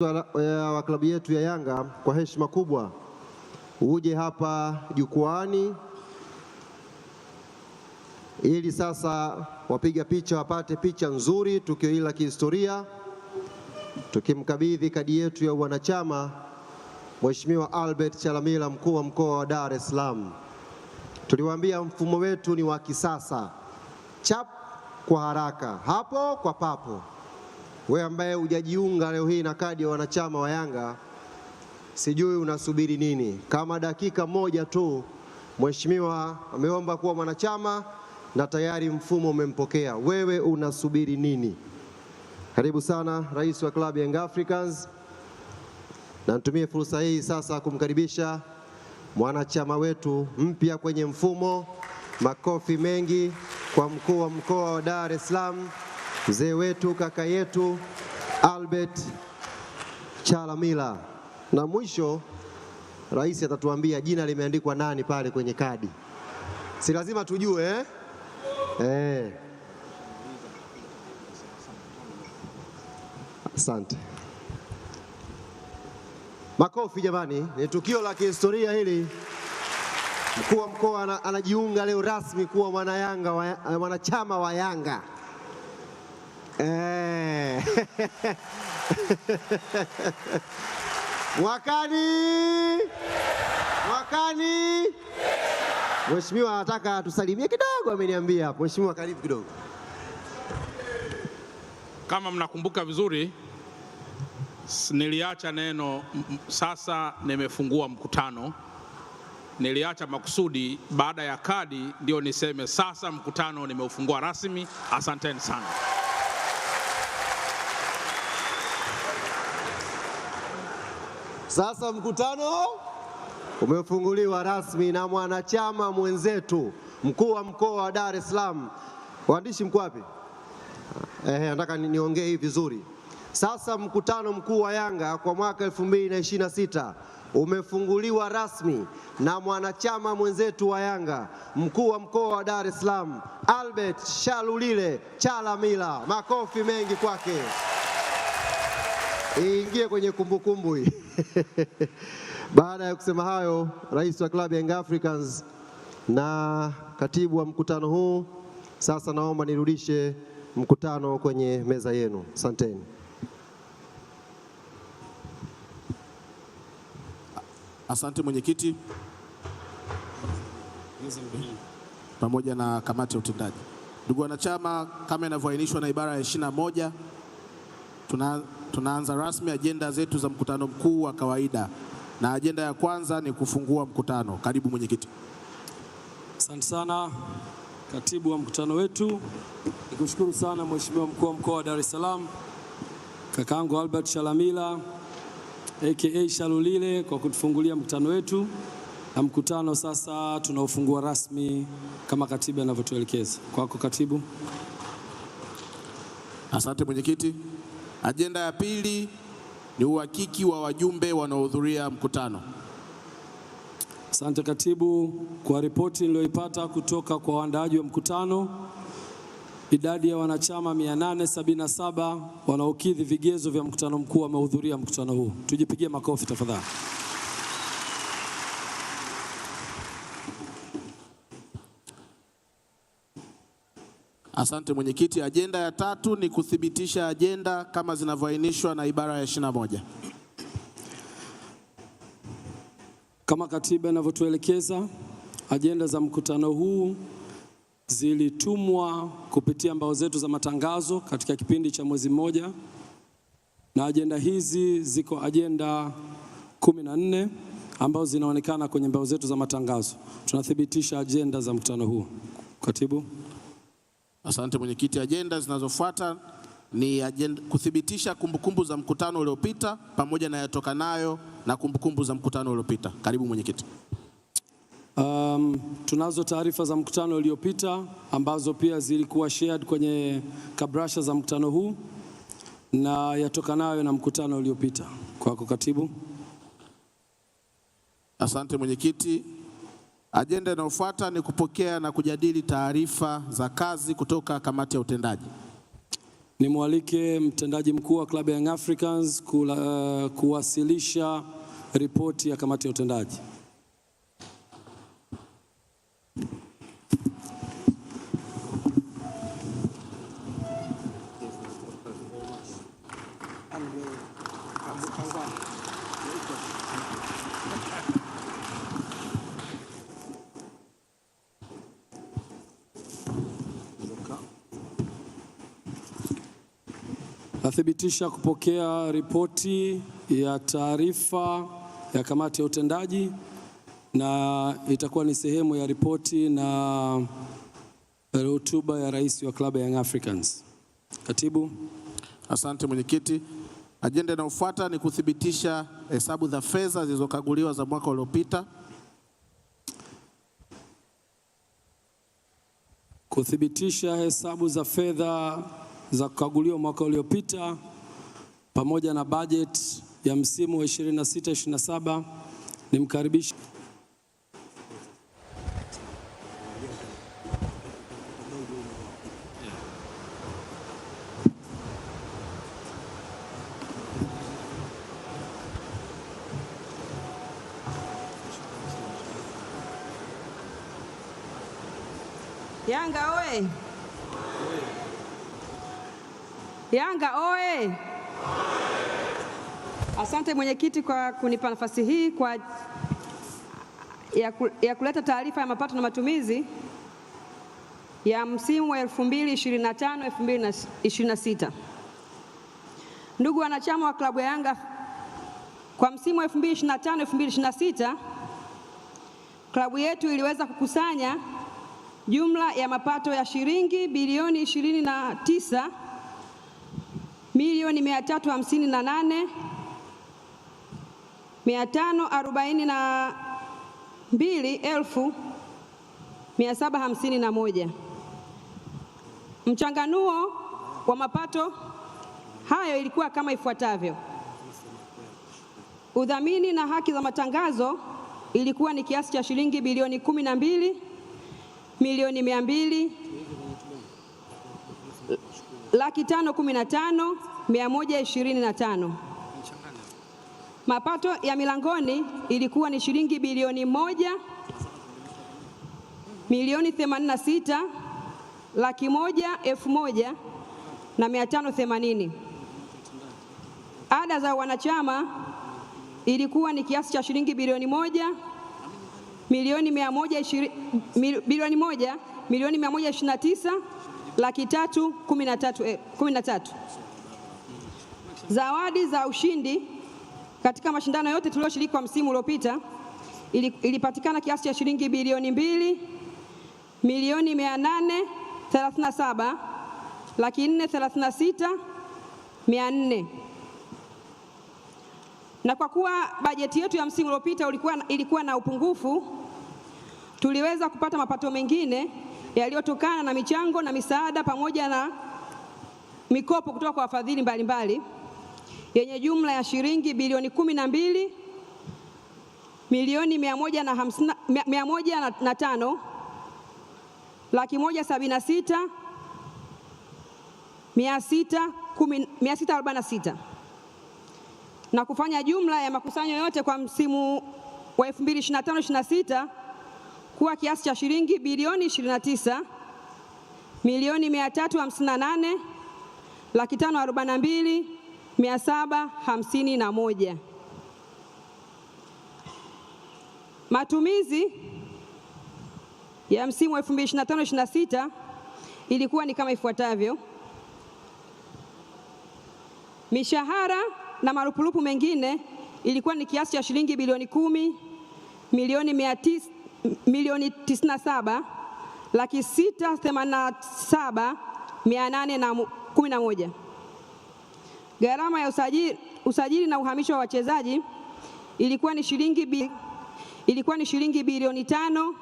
wa klabu yetu ya Yanga kwa heshima kubwa uje hapa jukwaani ili sasa wapiga picha wapate picha nzuri, tukio hili la kihistoria, tukimkabidhi kadi yetu ya wanachama Mheshimiwa Albert Chalamila, mkuu wa mkoa wa Dar es Salaam. Tuliwaambia mfumo wetu ni wa kisasa, chap kwa haraka, hapo kwa papo. Wewe ambaye hujajiunga leo hii na kadi ya wanachama wa Yanga, sijui unasubiri nini? Kama dakika moja tu mheshimiwa ameomba kuwa mwanachama na tayari mfumo umempokea. Wewe unasubiri nini? Karibu sana rais wa klabu ya Young Africans, na nitumie fursa hii sasa kumkaribisha mwanachama wetu mpya kwenye mfumo. Makofi mengi kwa mkuu wa mkoa wa Dar es Salaam, mzee wetu, kaka yetu Albert Chalamila. Na mwisho rais atatuambia jina limeandikwa nani pale kwenye kadi. Si lazima tujue Asante. Makofi jamani, ni tukio la kihistoria hili. Mkuu wa mkoa anajiunga leo rasmi kuwa mwanachama wa Yanga. Mwakani. Mheshimiwa anataka tusalimie kidogo, ameniambia hapo. Mheshimiwa, karibu kidogo. Kama mnakumbuka vizuri, niliacha neno sasa nimefungua mkutano. Niliacha makusudi baada ya kadi ndio niseme sasa mkutano nimeufungua rasmi. Asanteni sana. Sasa mkutano umefunguliwa rasmi na mwanachama mwenzetu, mkuu wa mkoa wa Dar es Salaam. Waandishi mko wapi? Nataka niongee hivi vizuri. Sasa mkutano mkuu wa Yanga kwa mwaka 2026 umefunguliwa rasmi na mwanachama mwenzetu wa Yanga, mkuu wa mkoa wa Dar es Salaam, Albert Chalamila. Makofi mengi kwake. Iingie kwenye kumbukumbu hii. Baada ya kusema hayo, rais wa klabu ya Young Africans na katibu wa mkutano huu, sasa naomba nirudishe mkutano kwenye meza yenu. Asanteni. Asante mwenyekiti pamoja na kamati ya utendaji. Ndugu wanachama, kama inavyoainishwa na ibara ya 21, tunaanza rasmi ajenda zetu za mkutano mkuu wa kawaida, na ajenda ya kwanza ni kufungua mkutano. Karibu mwenyekiti. Asante sana katibu wa mkutano wetu. Nikushukuru sana mheshimiwa mkuu wa mkoa wa Dar es Salaam, kakaangu Albert Chalamila aka Shalulile, kwa kutufungulia mkutano wetu, na mkutano sasa tunaufungua rasmi kama katibu anavyotuelekeza. Kwako katibu. Asante mwenyekiti. Ajenda ya pili ni uhakiki wa wajumbe wanaohudhuria mkutano. Asante katibu. Kwa ripoti niliyoipata kutoka kwa waandaaji wa mkutano, idadi ya wanachama 877 wanaokidhi vigezo vya mkutano mkuu wamehudhuria mkutano huu. Tujipigie makofi tafadhali. Asante mwenyekiti. Ajenda ya tatu ni kuthibitisha ajenda kama zinavyoainishwa na ibara ya 21. Kama katiba inavyotuelekeza, ajenda za mkutano huu zilitumwa kupitia mbao zetu za matangazo katika kipindi cha mwezi mmoja, na ajenda hizi ziko ajenda 14 ambazo zinaonekana kwenye mbao zetu za matangazo. Tunathibitisha ajenda za mkutano huu. Katibu. Asante mwenyekiti. Ajenda zinazofuata ni kuthibitisha kumbukumbu za mkutano uliopita pamoja na yatokanayo na kumbukumbu za mkutano uliopita. Karibu mwenyekiti. Tunazo taarifa za mkutano uliopita ambazo pia zilikuwa shared kwenye kabrasha za mkutano huu na yatokanayo na mkutano uliopita. Kwako katibu. Asante mwenyekiti. Ajenda inayofuata ni kupokea na kujadili taarifa za kazi kutoka kamati ya utendaji. Nimwalike mtendaji mkuu wa klabu ya Young Africans kuwasilisha ripoti ya kamati ya utendaji. Nathibitisha kupokea ripoti ya taarifa ya kamati ya utendaji na itakuwa ni sehemu ya ripoti na hotuba ya rais wa klabu ya Young Africans. Katibu. Asante mwenyekiti. Ajenda inayofuata ni kuthibitisha hesabu za fedha zilizokaguliwa za mwaka uliopita. Kuthibitisha hesabu za fedha za kukaguliwa mwaka uliopita pamoja na budget ya msimu wa 26-27. Nimkaribisha Yanga oye! Yanga oye! Asante mwenyekiti kwa kunipa nafasi hii ya kuleta taarifa ya mapato na matumizi ya msimu wa 2025-2026. Ndugu wanachama wa klabu ya Yanga, kwa msimu wa 2025-2026 klabu yetu iliweza kukusanya jumla ya mapato ya shilingi bilioni 29 milioni 358,542,751. Mchanganuo wa mapato hayo ilikuwa kama ifuatavyo: udhamini na haki za matangazo ilikuwa ni kiasi cha shilingi bilioni 12 milioni 200,515,125. Mapato ya milangoni ilikuwa ni shilingi bilioni 1 milioni 86,101,180. Ada za wanachama ilikuwa ni kiasi cha shilingi bilioni 1 milioni 129,313,013. Zawadi za ushindi katika mashindano yote tulioshiriki kwa msimu uliopita ilipatikana kiasi cha shilingi bilioni 2 milioni 837,436,400. Na kwa kuwa bajeti yetu ya msimu uliopita ilikuwa na upungufu, tuliweza kupata mapato mengine yaliyotokana na michango na misaada pamoja na mikopo kutoka kwa wafadhili mbalimbali yenye jumla ya shilingi bilioni 12 milioni 105,176,646 na kufanya jumla ya makusanyo yote kwa msimu wa 2025-26 kuwa kiasi cha shilingi bilioni 29 milioni 358,542,751. Matumizi ya msimu wa 2025-26 ilikuwa ni kama ifuatavyo: mishahara na marupurupu mengine ilikuwa ni kiasi cha shilingi bilioni 10 milioni 97,687,811. Gharama ya usajili na uhamisho wa wachezaji ilikuwa ni shilingi bilioni 5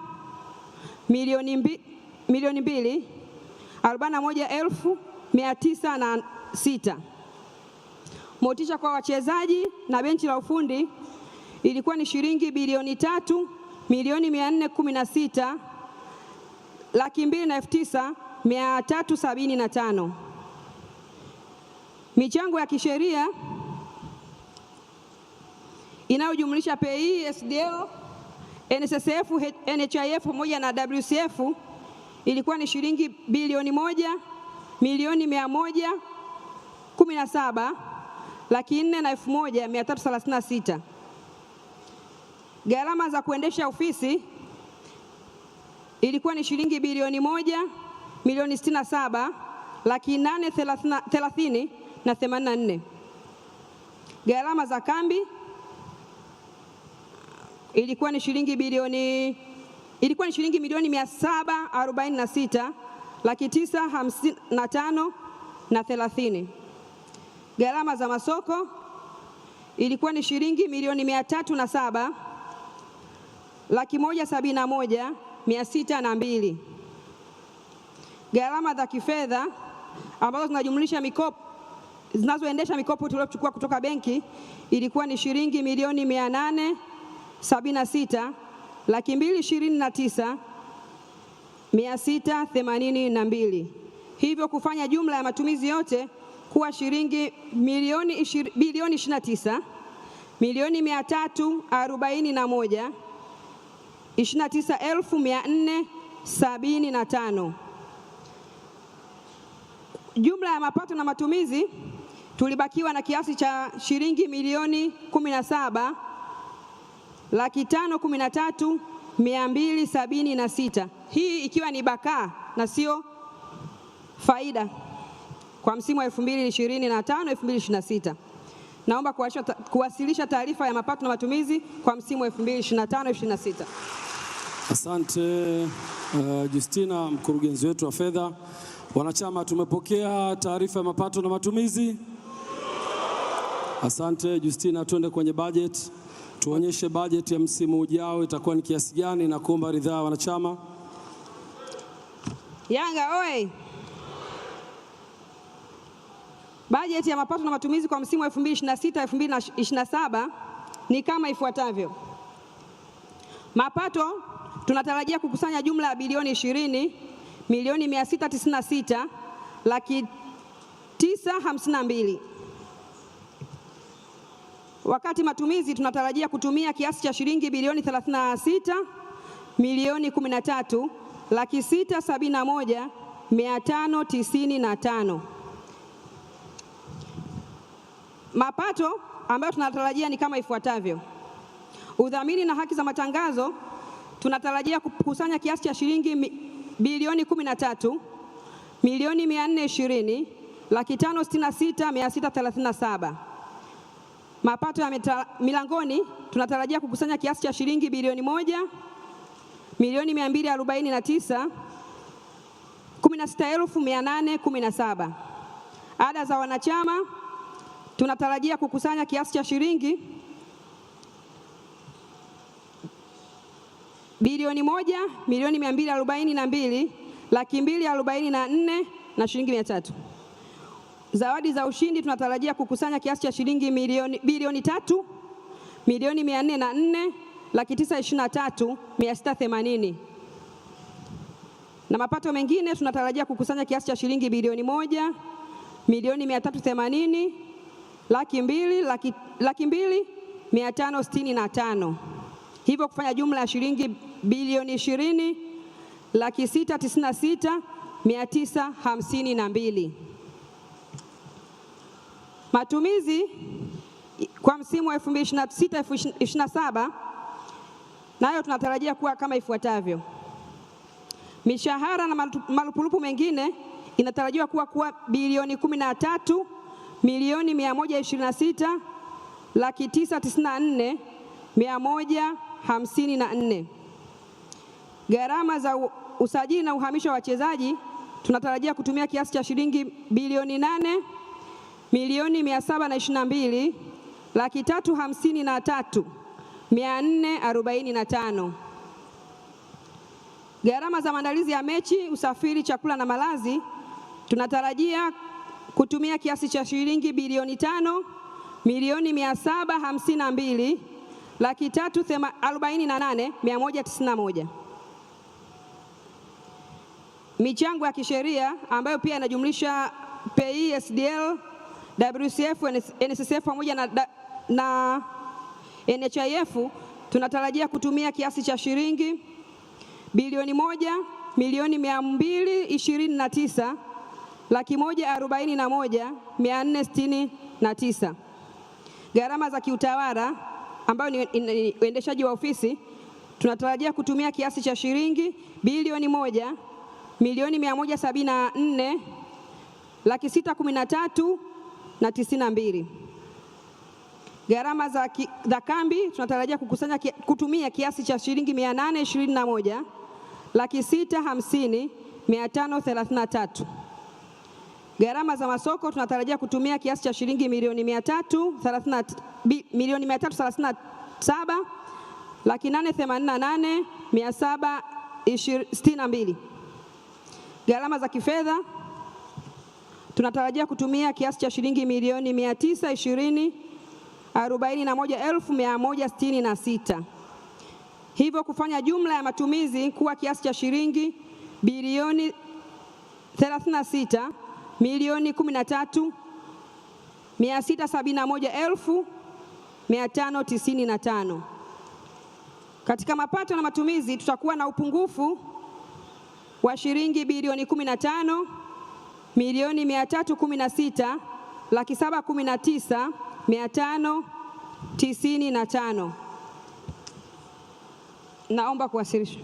milioni 2,041,906. Motisha kwa wachezaji na benchi la ufundi ilikuwa ni shilingi bilioni 3 milioni 416,209,375. Michango ya kisheria inayojumlisha PAYE, SDL, NSSF, NHIF pamoja na WCF ilikuwa ni shilingi bilioni 1,117,401,336. Gharama za kuendesha ofisi ilikuwa ni shilingi bilioni 1,067,830,084. Gharama za kambi ilikuwa ni shilingi milioni 746,955,030. Gharama za masoko ilikuwa ni shilingi milioni 307,171,602. Gharama za kifedha ambazo zinajumlisha mikopo zinazoendesha mikopo tuliyochukua kutoka benki ilikuwa ni shilingi milioni 876,229,682. Hivyo kufanya jumla ya matumizi yote kuwa shilingi bilioni 29,475. Jumla ya mapato na matumizi tulibakiwa na kiasi cha shilingi milioni 17,513,276. Hii ikiwa ni bakaa na sio faida kwa msimu wa 2025-2026. Naomba kuwasilisha taarifa ya mapato na matumizi kwa msimu wa 2025-2026. Asante Justina, mkurugenzi wetu wa fedha. Wanachama, tumepokea taarifa ya mapato na matumizi. Asante Justina, tuende kwenye budget. Tuonyeshe budget ya msimu ujao itakuwa ni kiasi gani na kuomba ridhaa wanachama. Yanga oi! Bajeti ya mapato na matumizi kwa msimu wa 2026-2027 ni kama ifuatavyo. Mapato tunatarajia kukusanya jumla ya bilioni 20,696,952. Wakati matumizi tunatarajia kutumia kiasi cha shilingi bilioni 36,113,671,595. Mapato ambayo tunatarajia ni kama ifuatavyo. Udhamini na haki za matangazo tunatarajia kukusanya kiasi cha shilingi bilioni 13,420,566,637. Mapato ya milangoni tunatarajia kukusanya kiasi cha shilingi bilioni 1,249,16,817. Ada za wanachama tunatarajia kukusanya kiasi cha shilingi bilioni 1,242,244 na shilingi 300. Zawadi za ushindi tunatarajia kukusanya kiasi cha shilingi bilioni 3,404,923,680. Na mapato mengine tunatarajia kukusanya kiasi cha shilingi bilioni 1,280,000,200,565. Hivyo kufanya jumla ya shilingi bilioni 20,696,952. Matumizi kwa msimu wa 2026-2027 nayo tunatarajia kuwa kama ifuatavyo. Mishahara na marupurupu mengine inatarajiwa kuwa bilioni 13,126,994,154. Gharama za usajili na uhamisho wa wachezaji tunatarajia kutumia kiasi cha shilingi bilioni 8,722,353,445. Gharama za maandalizi ya mechi, usafiri, chakula na malazi tunatarajia kutumia kiasi cha shilingi bilioni 5,752,348,191. Michango ya kisheria ambayo pia inajumlisha PAYE, SDL, WCF, NSSF pamoja na NHIF tunatarajia kutumia kiasi cha shilingi bilioni 1,229,141,469. Gharama za kiutawala ambayo ni uendeshaji wa ofisi tunatarajia kutumia kiasi cha shilingi bilioni 1,174,613,092. Gharama za kambi tunatarajia kutumia kiasi cha shilingi 821,650,533. Gharama za masoko tunatarajia kutumia kiasi cha shilingi milioni 337,888,762. Gharama za kifedha tunatarajia kutumia kiasi cha shilingi milioni 941,166. Hivyo kufanya jumla ya matumizi kuwa kiasi cha shilingi bilioni 36,671,595. Katika mapato na matumizi tutakuwa na upungufu wa shilingi bilioni 15,316,719,595. Naomba kuwasilisha.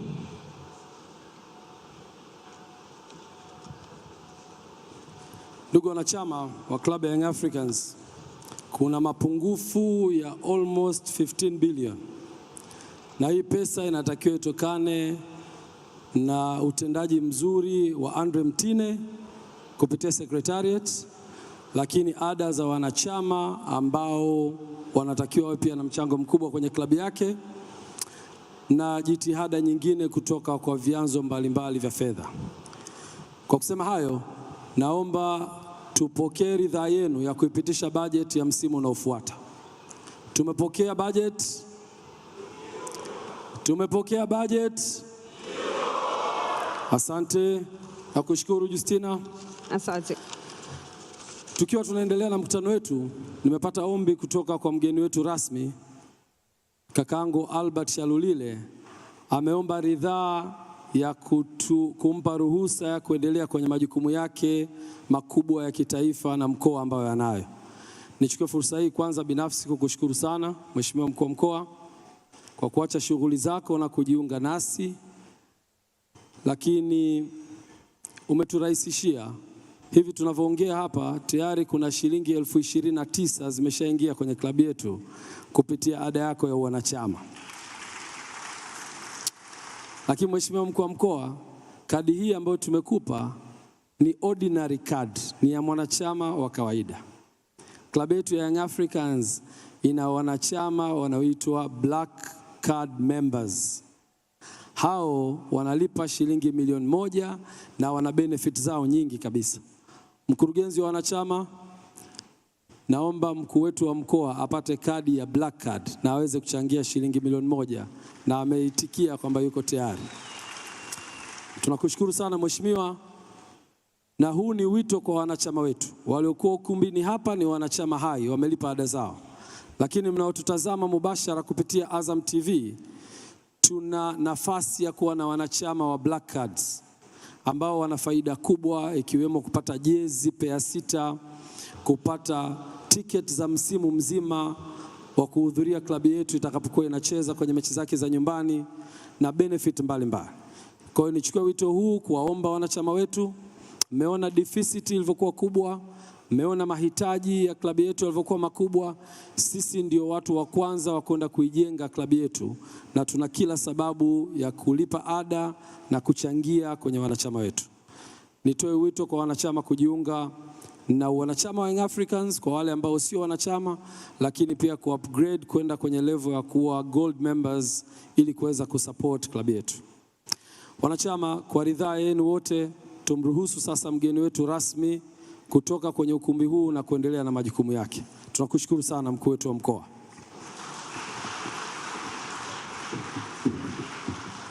Ndugu wanachama wa Club ya Young Africans, kuna mapungufu ya almost 15 billion, na hii pesa inatakiwa itokane na utendaji mzuri wa Andre Mtine kupitia secretariat, lakini ada za wanachama ambao wanatakiwa wawe pia na mchango mkubwa kwenye klabu yake, na jitihada nyingine kutoka kwa vyanzo mbalimbali vya fedha. Kwa kusema hayo, naomba tupokee ridhaa yenu ya kuipitisha bajeti ya msimu unaofuata. Tumepokea bajeti? Tumepokea bajeti? Asante. Nakushukuru Justina. Asante. Tukiwa tunaendelea na mkutano wetu, nimepata ombi kutoka kwa mgeni wetu rasmi, kakaangu Albert Shalulile. Ameomba ridhaa ya kumpa ruhusa ya kuendelea kwenye majukumu yake makubwa ya kitaifa na mkoa ambayo anayo. Nichukue fursa hii kwanza binafsi kukushukuru sana Mheshimiwa Mkuu wa Mkoa kwa kuacha shughuli zako na kujiunga nasi, lakini umeturahisishia. Hivi tunavyoongea hapa tayari kuna shilingi 29,000 zimeshaingia kwenye klabu yetu kupitia ada yako ya wanachama. Lakini Mheshimiwa Mkuu wa Mkoa, kadi hii ambayo tumekupa ni ordinary card, ni ya mwanachama wa kawaida. Klabu yetu ya Young Africans ina wanachama wanaoitwa Black Card members. Hao wanalipa shilingi milioni 1 na wana benefit zao nyingi kabisa. Mkurugenzi wa wanachama, naomba mkuu wetu wa mkoa apate kadi ya Black Card na aweze kuchangia shilingi milioni 1, na ameitikia kwamba yuko tayari. Tunakushukuru sana Mheshimiwa, na huu ni wito kwa wanachama wetu. Waliokuwa ukumbini hapa ni wanachama hai, wamelipa ada zao. Lakini mnaotutazama mubashara kupitia Azam TV, tuna nafasi ya kuwa na wanachama wa Black Cards ambao wana faida kubwa, ikiwemo kupata jezi pea 6, kupata ticket za msimu mzima wa kuhudhuria klabu yetu itakapokuwa inacheza kwenye mechi zake za nyumbani na benefit mbalimbali. Kwa hiyo nichukue wito huu kuwaomba wanachama wetu, mmeona deficit ilivyokuwa kubwa, mmeona mahitaji ya klabu yetu yalivyokuwa makubwa. Sisi ndio watu wa kwanza wa kwenda kuijenga klabu yetu, na tuna kila sababu ya kulipa ada na kuchangia kwenye wanachama wetu. Nitoe wito kwa wanachama kujiunga na wanachama wa Young Africans, kwa wale ambao sio wanachama, lakini pia ku upgrade kwenda kwenye level ya kuwa gold members ili kuweza kusupport klabu yetu. Wanachama, kwa ridhaa yenu wote, tumruhusu sasa mgeni wetu rasmi kutoka kwenye ukumbi huu na kuendelea na majukumu yake. Tunakushukuru sana mkuu wetu wa mkoa.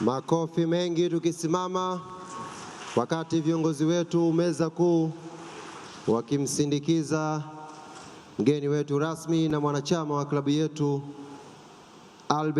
Makofi mengi tukisimama wakati viongozi wetu meza kuu wakimsindikiza mgeni wetu rasmi na mwanachama wa klabu yetu Albert